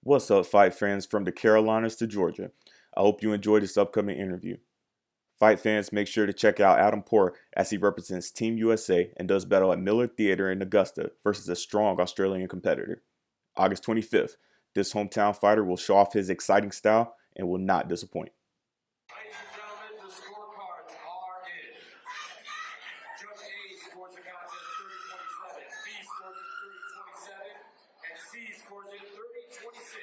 What's up, fight fans from the Carolinas to Georgia? I hope you enjoy this upcoming interview. Fight fans, make sure to check out Adam Poore as he represents Team USA and does battle at Miller Theater in Augusta versus a strong Australian competitor. August 25th, this hometown fighter will show off his exciting style and will not disappoint. Ladies and gentlemen, the scorecards are in. Judge A scores the contest 30-27, B scores it 30-27, and C scores it 30-26.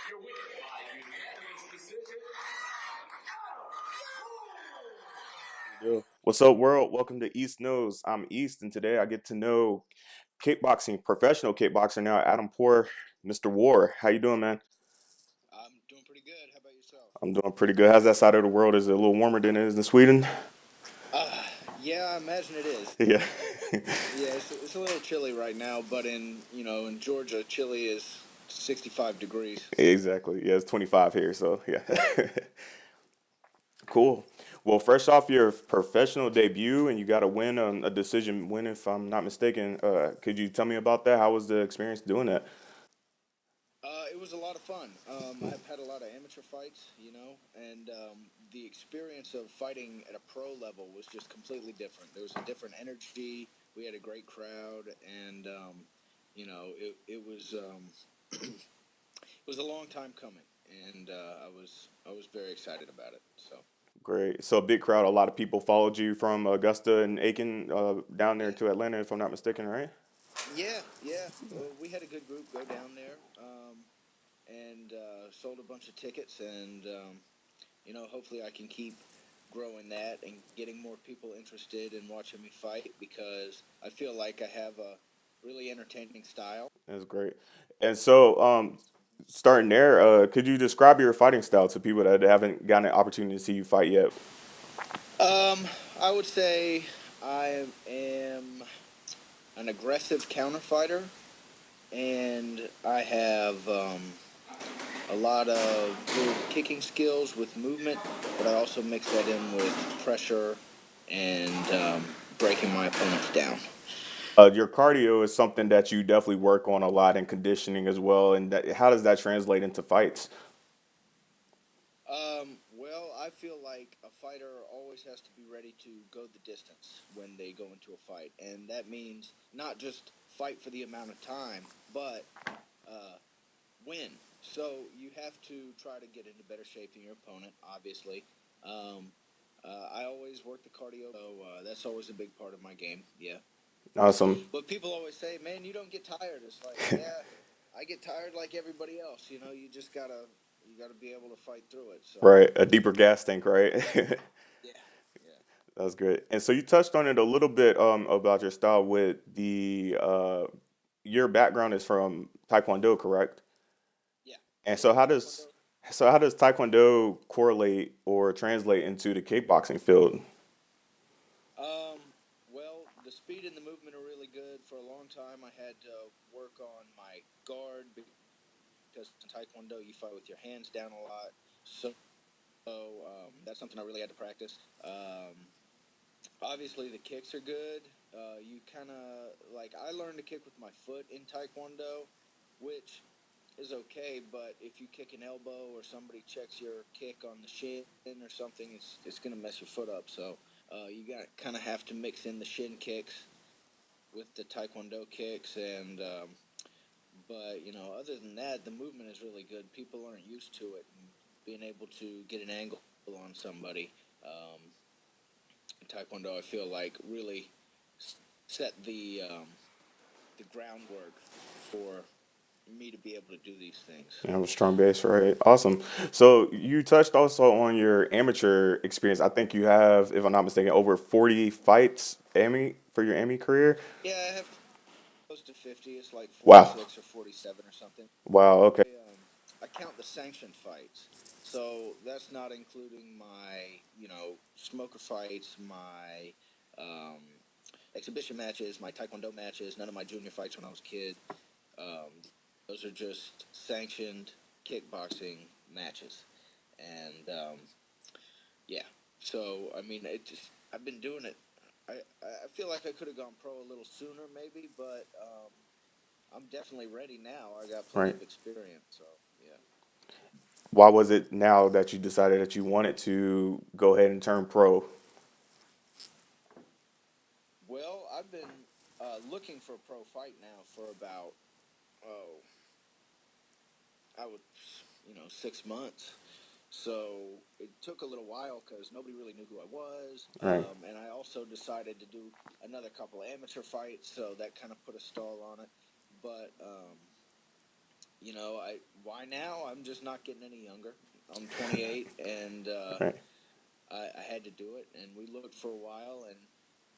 Your winner by unanimous decision, Adam War. What's up, world? Welcome to EastKnows. I'm East, and today I get to know kickboxing, professional kickboxer now, Adam Poore, Mr. War. How you doing, man? I'm doing pretty good. How about yourself? I'm doing pretty good. How's that side of the world? Is it a little warmer than it is in Sweden? Yeah, I imagine it is. Yeah. Yeah, it's a little chilly right now, but in Georgia, chilly is 65 degrees. Exactly. Yeah, it's 25 here, so yeah. Cool. Well, fresh off your professional debut, and you got a win, a decision win, if I'm not mistaken. Could you tell me about that? How was the experience doing that? It was a lot of fun. I've had a lot of amateur fights, and the experience of fighting at a pro level was just completely different. There was a different energy. We had a great crowd, and it was it was a long time coming, and I was very excited about it. So Great. So a big crowd. A lot of people followed you from Augusta and Aiken down there yeah, to Atlanta, if I'm not mistaken, right? yeah. Well, we had a good group go down there, and sold a bunch of tickets, and hopefully I can keep growing that and getting more people interested in watching me fight because I feel like I have a really entertaining style. That's great. And so, starting there, could you describe your fighting style to people that haven't gotten an opportunity to see you fight yet? Um, I would say I am an aggressive counter fighter, and I have a lot of good kicking skills with movement, but I also mix that in with pressure and breaking my opponents down. Your cardio is something that you definitely work on a lot in conditioning as well. And how does that translate into fights? Well, I feel like a fighter always has to be ready to go the distance when they go into a fight, and that means not just fight for the amount of time, but uh, win. So you have to try to get into better shape than your opponent, obviously. Um, I always work the cardio, so that's always a big part of my game. Yeah. Awesome. But people always say, "Man, you don't get tired." It's like, yeah, I get tired like everybody else. You gotta be able to fight through it. So, Right. A deeper gas tank, right? yeah, yeah. That's good. And so you touched on it a little bit about your style with your background is from Taekwondo, correct? Yeah, And yeah. Taekwondo. so how does Taekwondo correlate or translate into the kickboxing field? Well, the speed and the movement are really good. For a long time, I had to work on my guard because in Taekwondo you fight with your hands down a lot. So that's something I really had to practice. Obviously, the kicks are good. You kind of like I learned to kick with my foot in Taekwondo, which is okay, but if you kick an elbow or somebody checks your kick on the shin or something, it's gonna mess your foot up. So you got kind of have to mix in the shin kicks with the Taekwondo kicks, and but other than that, the movement is really good. People aren't used to it, and being able to get an angle on somebody. In Taekwondo, I feel like really set the groundwork for me to be able to do these things. You have a strong base, right? Awesome. So you touched also on your amateur experience. I think you have, if I'm not mistaken, over 40 fights for your Emmy career. Yeah, I have close to 50. It's like Wow. 46 or 47 or something. Wow. Okay. I count the sanctioned fights, so that's not including my smoker fights, my um, exhibition matches, my taekwondo matches, none of my junior fights when I was a kid. Um, those are just sanctioned kickboxing matches, and yeah. So I mean, I've been doing it. I feel like I could have gone pro a little sooner, maybe, but I'm definitely ready now. I got plenty Right. of experience, so Why was it now that you decided that you wanted to go ahead and turn pro? Well, I've been looking for a pro fight now for about, oh, I would, 6 months. So it took a little while because nobody really knew who I was. Right. And I also decided to do another couple of amateur fights, so that kind of put a stall on it. But why now? I'm just not getting any younger. I'm 28, and Right. I had to do it. And we looked for a while, and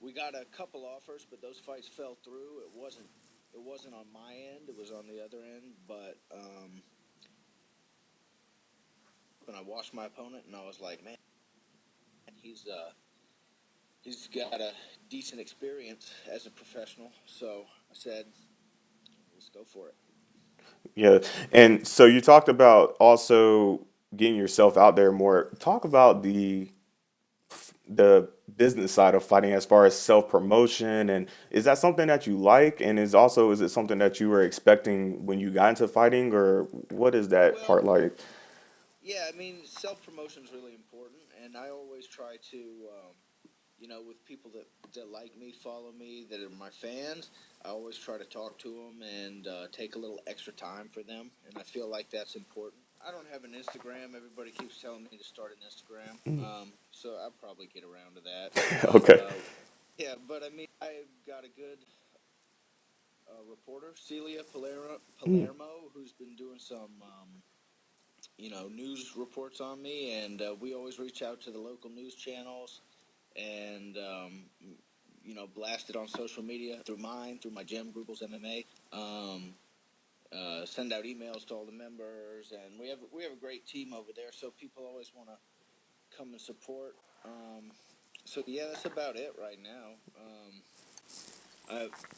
we got a couple offers, but those fights fell through. It wasn't on my end. It was on the other end. But when I watched my opponent, and I was like, man, he's got a decent experience as a professional. So I said, let's go for it. Yeah. And so you talked about also getting yourself out there more. Talk about the business side of fighting as far as self promotion, and is that something that you like, and is it something that you were expecting when you got into fighting, or what is that part Well, like? yeah, I mean, self promotion is really important, and I always try to, with people that like me, follow me, that are my fans, I always try to talk to them and take a little extra time for them, and I feel like that's important. I don't have an Instagram. Everybody keeps telling me to start an Instagram, so I'll probably get around to that. But Okay. yeah, but I mean, I've got a good reporter, Celia Palermo, who's been doing some news reports on me, and we always reach out to the local news channels and blast it on social media through my gym, Grouples MMA. Um, Send out emails to all the members, and we have a great team over there. So people always want to come and support. So yeah, that's about it right now.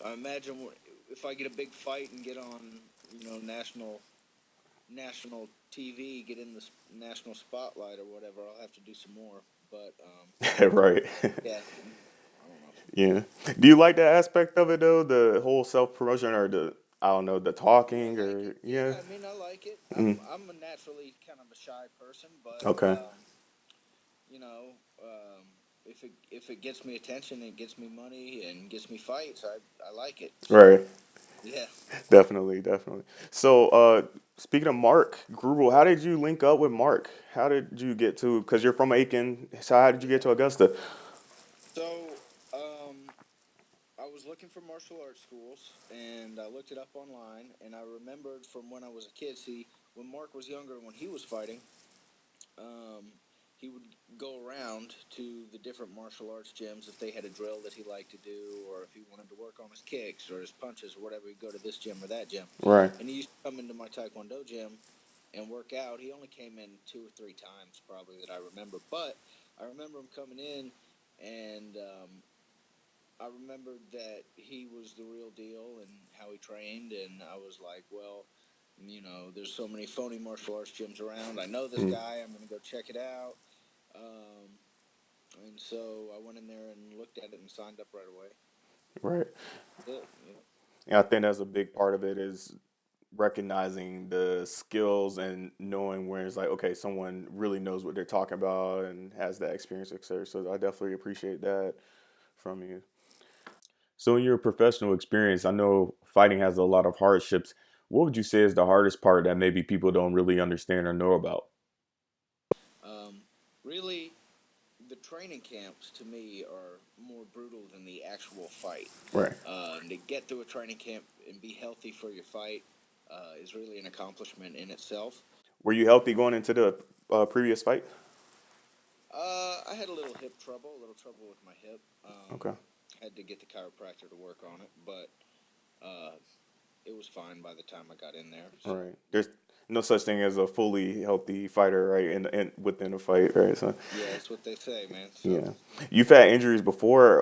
I imagine if I get a big fight and get on national TV, get in the national spotlight or whatever, I'll have to do some more. But Right. yeah, I don't know. Yeah. Do you like that aspect of it though? The whole self promotion or the I don't know, the Do I talking like it? or yeah. Yeah, I mean, I like it. Mm. I'm a naturally kind of a shy person, but Okay. you know, um, if it gets me attention and gets me money and gets me fights, I like it. So Right. yeah. Definitely, definitely. So, speaking of Mark Grubel, how did you link up with Mark? How did you get to? Because you're from Aiken, so how did you get Yeah. to Augusta? So I was looking for martial arts schools, and I looked it up online, and I remembered from when I was a kid. See, when Mark was younger, when he was fighting, um, he would go around to the different martial arts gyms if they had a drill that he liked to do, or if he wanted to work on his kicks or his punches or whatever. He'd go to this gym or that gym, Right, and he used to come into my Taekwondo gym and work out. He only came in 2 or 3 times, probably that I remember, but I remember him coming in, and I remembered that he was the real deal and how he trained, and I was like, well, there's so many phony martial arts gyms around. I know this mm, guy. I'm going to go check it out. Um, and so I went in there and looked at it and signed up right away. right. That's it. Yeah. And I think that's a big part of it is recognizing the skills and knowing where it's like, okay, someone really knows what they're talking about and has that experience, etc. So I definitely appreciate that from you. So, in your professional experience, I know fighting has a lot of hardships. What would you say is the hardest part that maybe people don't really understand or know about? Um, Really, the training camps to me are more brutal than the actual fight. Right. To get through a training camp and be healthy for your fight is really an accomplishment in itself. Were you healthy going into the previous fight? I had a little hip trouble, a little trouble with my hip. Okay. Had to get the chiropractor to work on it, but uh, it was fine by the time I got in there. All So right. There's no such thing as a fully healthy fighter, right? In within a fight, right? So, yeah, that's what they say, man. So yeah. You've had injuries before.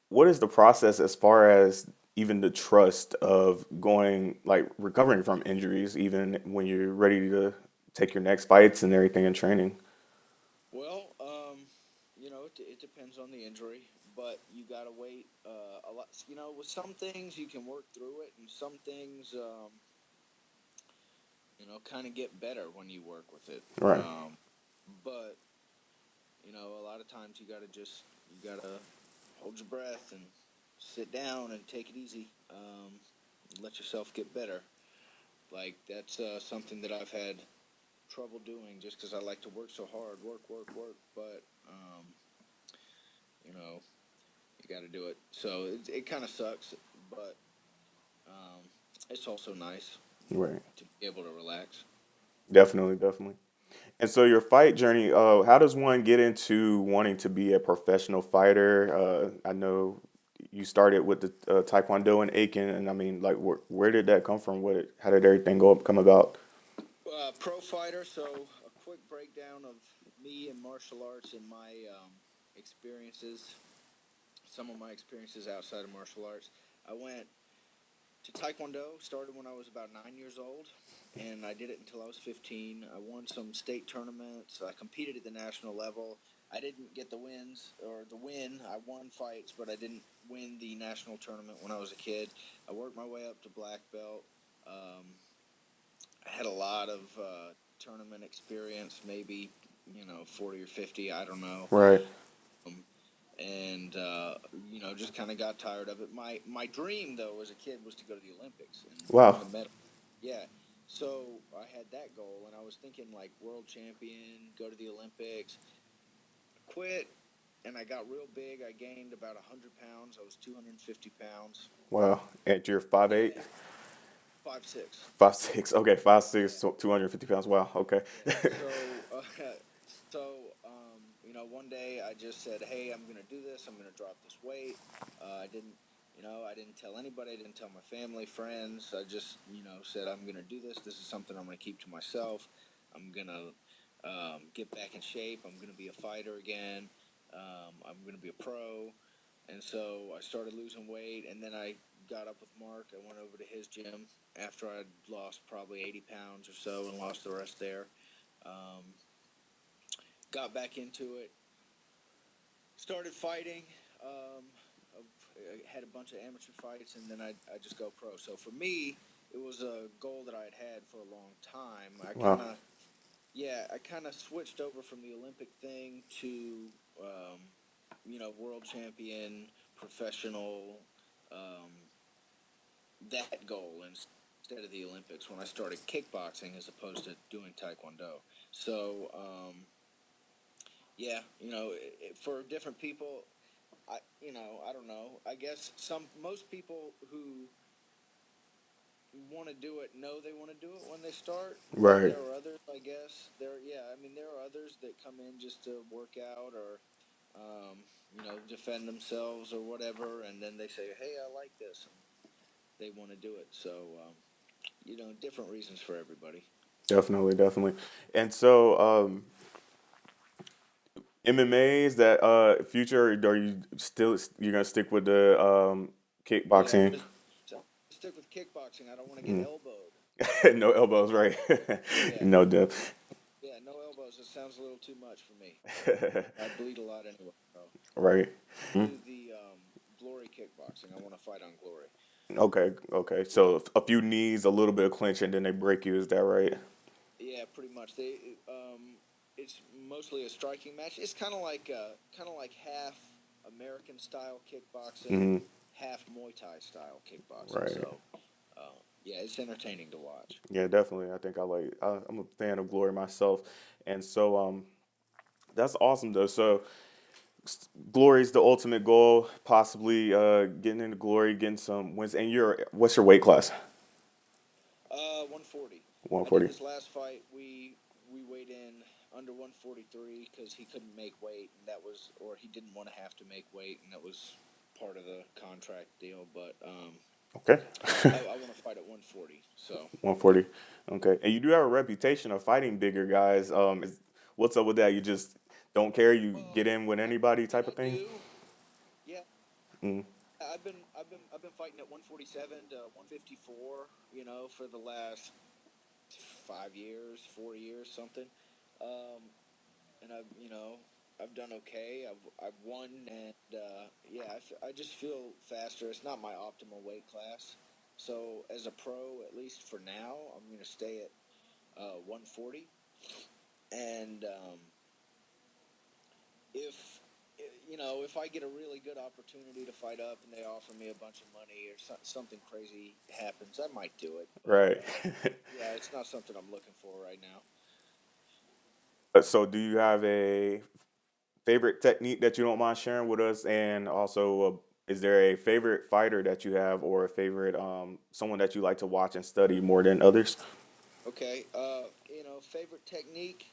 What is the process as far as even the trust of going like recovering from injuries, even when you're ready to take your next fights and everything in training? well, it depends on the injury, but you gotta wait a lot. With some things you can work through it, and some things, kind of get better when you work with it. Right. But a lot of times you gotta hold your breath and sit down and take it easy. Let yourself get better. Like that's something that I've had trouble doing just because I like to work so hard, work. But you know, you got to do it. So it kind of sucks, but um, it's also nice Right. to be able to relax. Definitely. And so your fight journey, how does one get into wanting to be a professional fighter? I know you started with the Taekwondo in Aiken, and I mean, like, where did that come from? How did everything come about? Pro fighter. So a quick breakdown of me and martial arts and my experiences. Some of my experiences outside of martial arts. I went to Taekwondo. Started when I was about 9 years old, and I did it until I was 15. I won some state tournaments. I competed at the national level. I didn't get the wins or the win. I won fights, but I didn't win the national tournament when I was a kid. I worked my way up to black belt. Um, I had a lot of tournament experience, maybe 40 or 50. I don't know. Right. Um, and just kind of got tired of it. My dream though as a kid was to go to the Olympics and Wow. win a medal. Yeah, so I had that goal, and I was thinking like world champion, go to the Olympics. Quit, and I got real big. I gained about 100 pounds. I was 250 pounds. Wow. And you're 5'8"? Yeah, 5'6". 5'6". Okay, 5'6", Yeah, so 250 pounds. Wow. Okay. yeah. One day I just said, "Hey, I'm gonna do this. I'm gonna drop this weight." I didn't tell anybody. I didn't tell my family, friends. I just, said, "I'm gonna do this. This is something I'm gonna keep to myself. I'm gonna get back in shape. I'm gonna be a fighter again. I'm gonna be a pro." And so I started losing weight, and then I got up with Mark. I went over to his gym after I'd lost probably 80 pounds or so and lost the rest there. Um, got back into it, started fighting. Um, I had a bunch of amateur fights, and then I just go pro. So for me, it was a goal that I had for a long time. Wow. I kind of switched over from the Olympic thing to, world champion, professional, um, that goal instead of the Olympics when I started kickboxing as opposed to doing Taekwondo. So, for different people, I don't know. I guess most people who want to do it know they want to do it when they start, but Right. there are others, I guess. There are others that come in just to work out or, defend themselves or whatever, and then they say, "Hey, I like this," and they want to do it. So, different reasons for everybody. Definitely. And so, MMA, is that future, or you're gonna stick with the Yeah, I'm kickboxing? gonna stick with kickboxing. I don't want to get elbowed. No elbows, right? Yeah, No depth. yeah, no elbows. It sounds a little too much for me. I bleed a lot anyway. So Right. do the glory kickboxing. I want to fight on glory. Okay. So a few knees, a little bit of clinch, and then they break you. Is that right? Yeah, pretty much. It's mostly a striking match. It's kind of like half American style kickboxing, Hmm. half Muay Thai style kickboxing. Right. So, yeah, it's entertaining to watch. Yeah, definitely. I think I'm a fan of Glory myself, and so that's awesome though. So Glory is the ultimate goal, possibly getting into Glory, getting some wins. And what's your weight class? 140. I did 140. this last fight. We weighed in under 143 because he couldn't make weight, and or he didn't want to have to make weight, and that was part of the contract deal. But Okay. I want to fight at 140. So 140. Okay. And you do have a reputation of fighting bigger guys. What's up with that? You just don't care. You well, get in with I anybody mean type I of thing. do. Yeah, Mm. I've been fighting at 147 to 154. For the last 5 years, 4 years, something. Um, and I've done okay. I've won, and I just feel faster. It's not my optimal weight class, so as a pro, at least for now, I'm going to stay at 140. And if if I get a really good opportunity to fight up and they offer me a bunch of money or something crazy happens, I might do it. But, Right. yeah, it's not something I'm looking for right now. So, do you have a favorite technique that you don't mind sharing with us? And also, is there a favorite fighter that you have, or a favorite someone that you like to watch and study more than others? Okay, favorite technique.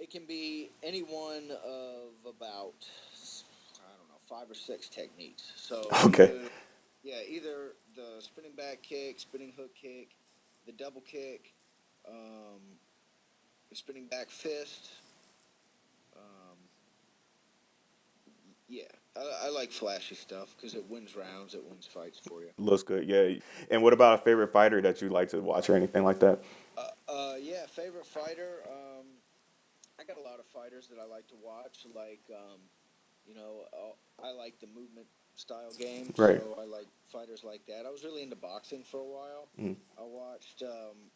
It can be any one of about, I don't know, 5 or 6 techniques. So Okay. either the spinning back kick, spinning hook kick, the double kick, um, the spinning back fist. Um, yeah, I like flashy stuff because it wins rounds, it wins fights for you. Looks good. Yeah. And what about a favorite fighter that you like to watch or anything like that? Yeah, favorite fighter. I got a lot of fighters that I like to watch. Like, I like the movement style game, Right. so I like fighters like that. I was really into boxing for a while. Mm. I watched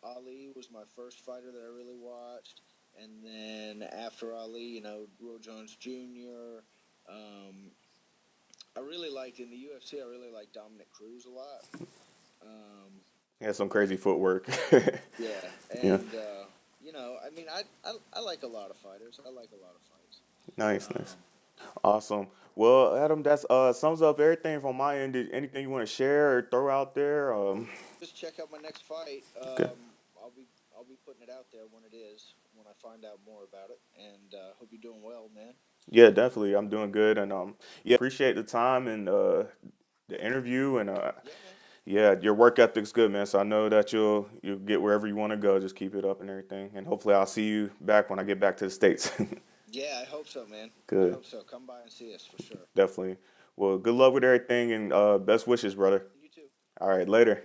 Ali was my first fighter that I really watched, and then after Ali, Roy Jones Jr. Um, I really liked in the UFC. I really liked Dominic Cruz a lot. Um, He has some crazy footwork. yeah, Yeah. and I mean, I like a lot of fighters. I like a lot of fights. Nice. Nice. Um, Awesome. Well, Adam, that's sums up everything from my end. Anything you want to share or throw out there? just check out my next fight. Okay. I'll be putting it out there when it is, when I find out more about it. And hope you're doing well, man. Yeah, definitely. I'm doing good, and yeah, appreciate the time and the interview, and Yeah, man. yeah, your work ethic's good, man. So I know that you'll get wherever you want to go. Just keep it up and everything, and hopefully I'll see you back when I get back to the States. Yeah, I hope so, man. I Good, hope so. Come by and see us for sure. definitely. Well, good luck with everything, and best wishes, brother. You too. All right, later.